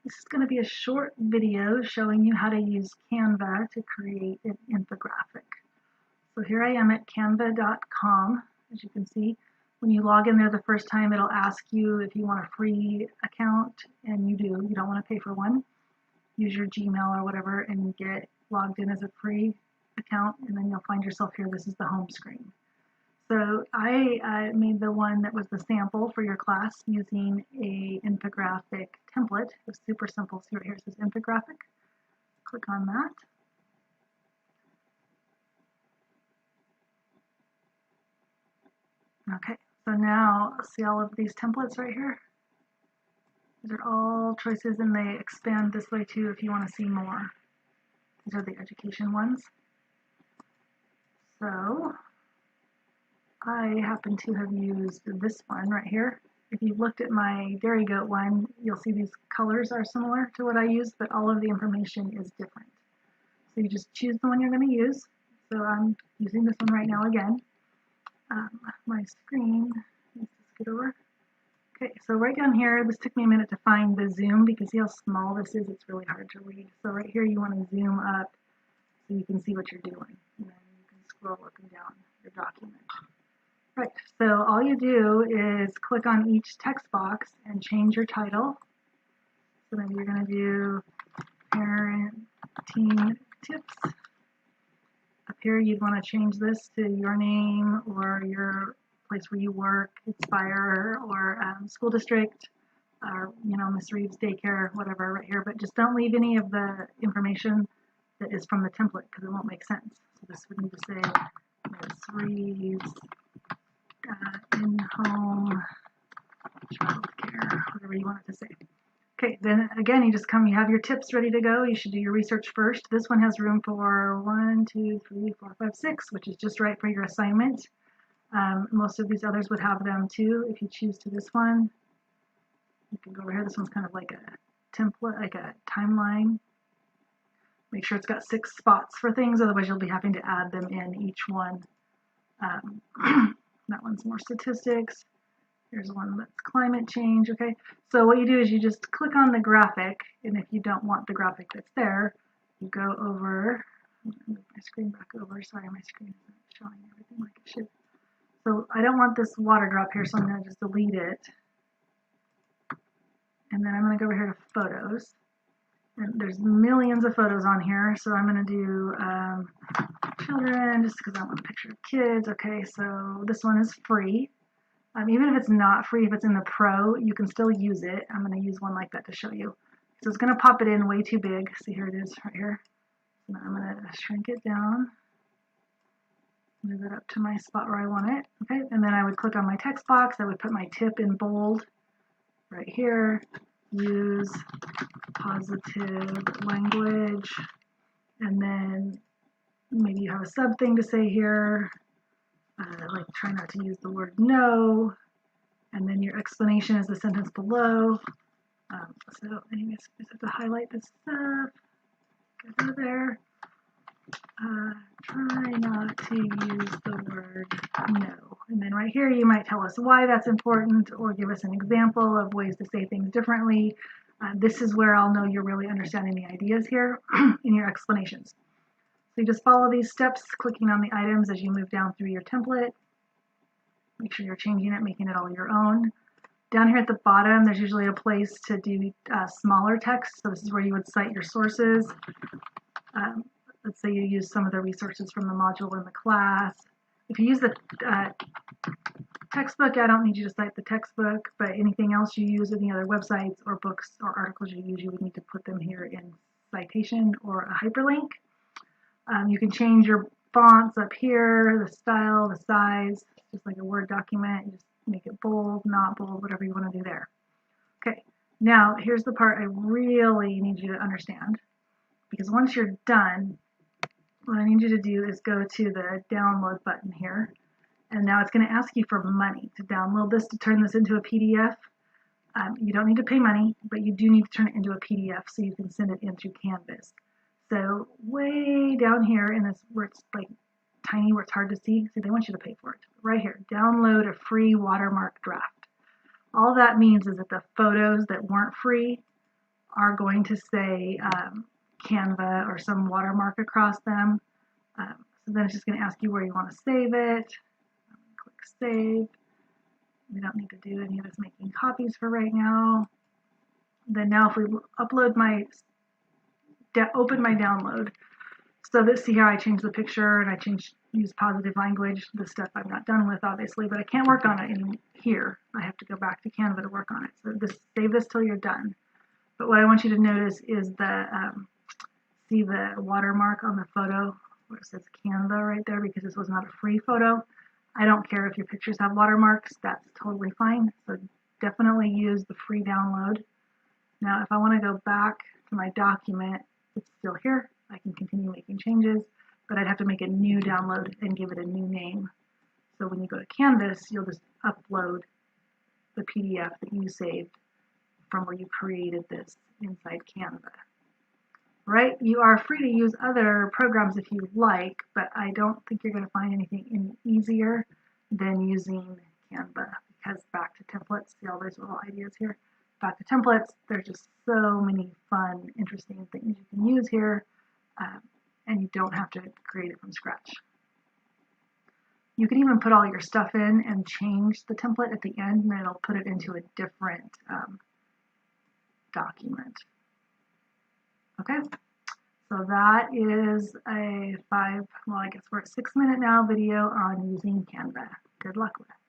This is going to be a short video showing you how to use Canva to create an infographic. So here I am at canva.com. As you can see, when you log in there the first time, it'll ask you if you want a free account, and you do. You don't want to pay for one. Use your Gmail or whatever and get logged in as a free account, and then you'll find yourself here. This is the home screen. So I made the one that was the sample for your class using a infographic template. It was super simple. See right here, it says infographic. Click on that. Okay, so now see all of these templates right here? These are all choices, and they expand this way too if you want to see more. These are the education ones. So I happen to have used this one right here. If you've looked at my dairy goat one, you'll see these colors are similar to what I used, but all of the information is different. So you just choose the one you're going to use. So I'm using this one right now again. My screen, let's get over. Okay, so right down here, this took me a minute to find the zoom because see how small this is? It's really hard to read. So right here, you want to zoom up so you can see what you're doing. And then you can scroll up and down your document. Right, so all you do is click on each text box and change your title. So maybe you're going to do parenting tips. Up here, you'd want to change this to your name or your place where you work, Inspire, or school district, or Miss Reeves daycare, whatever right here. But just don't leave any of the information that is from the template because it won't make sense. So this would need to say Miss Reeves in-home childcare, whatever you want it to say. Okay, then again, you have your tips ready to go. You should do your research first. This one has room for 1, 2, 3, 4, 5, 6, which is just right for your assignment. Most of these others would have them too. If you choose to this one, you can go over here. This one's kind of like a template, like a timeline. Make sure it's got 6 spots for things, otherwise you'll be having to add them in each one. That one's more statistics. Here's one that's climate change. Okay, so what you do is you just click on the graphic, and if you don't want the graphic that's there, you go over. I'm going to move my screen back over. Sorry, my screen isn't showing everything like it should. So I don't want this water drop here, so I'm going to just delete it. And then I'm going to go over here to photos. And there's millions of photos on here, so I'm going to do children just because I want a picture of kids. Okay, so this one is free. Even if it's not free, if it's in the Pro, you can still use it. I'm going to use one like that to show you. So it's going to pop it in way too big. See, here it is right here. So now I'm going to shrink it down. Move it up to my spot where I want it. Okay, and then I would click on my text box. I would put my tip in bold right here. Use positive language. And then maybe you have a sub thing to say here. Like try not to use the word no, and then your explanation is the sentence below. So I just have to highlight this stuff. Go to there. Try not to use the word no. And then right here you might tell us why that's important or give us an example of ways to say things differently. This is where I'll know you're really understanding the ideas here in your explanations. So you just follow these steps, clicking on the items as you move down through your template. Make sure you're changing it, making it all your own. Down here at the bottom, there's usually a place to do smaller text. So this is where you would cite your sources. Let's say you use some of the resources from the module in the class. If you use the textbook, I don't need you to cite the textbook, but anything else you use, any other websites or books or articles you use, you would need to put them here in citation or a hyperlink. You can change your fonts up here, the style, the size, just like a Word document. You just make it bold, not bold, whatever you want to do there. Okay, now here's the part I really need you to understand, because once you're done, what I need you to do is go to the download button here, and now it's going to ask you for money to download this, to turn this into a PDF. You don't need to pay money, but you do need to turn it into a PDF so you can send it in through Canvas. So way down here in this, where it's like tiny, where it's hard to see, they want you to pay for it. Right here, download a free watermark draft. All that means is that the photos that weren't free are going to say Canva or some watermark across them. So then it's just going to ask you where you want to save it. Click save. We don't need to do any of this making copies for right now. Then now if we upload open my download, so this, see how I changed the picture and I use positive language. This stuff I'm not done with, obviously, but I can't work on it in here. I have to go back to Canva to work on it. So save this till you're done. But what I want you to notice is see the watermark on the photo where it says Canva right there, because this was not a free photo. I don't care if your pictures have watermarks, that's totally fine. So definitely use the free download. Now, if I want to go back to my document, it's still here. I can continue making changes, but I'd have to make a new download and give it a new name. So when you go to Canvas, you'll just upload the PDF that you saved from where you created this inside Canva. Right? You are free to use other programs if you like, but I don't think you're going to find anything any easier than using Canva, because back to templates, see all those little ideas here? Back to templates, there's just so many fun, interesting things you can use here, and you don't have to create it from scratch. You can even put all your stuff in and change the template at the end, and it'll put it into a different document. Okay, so that is a I guess we're at 6 minute now video on using Canva. Good luck with it.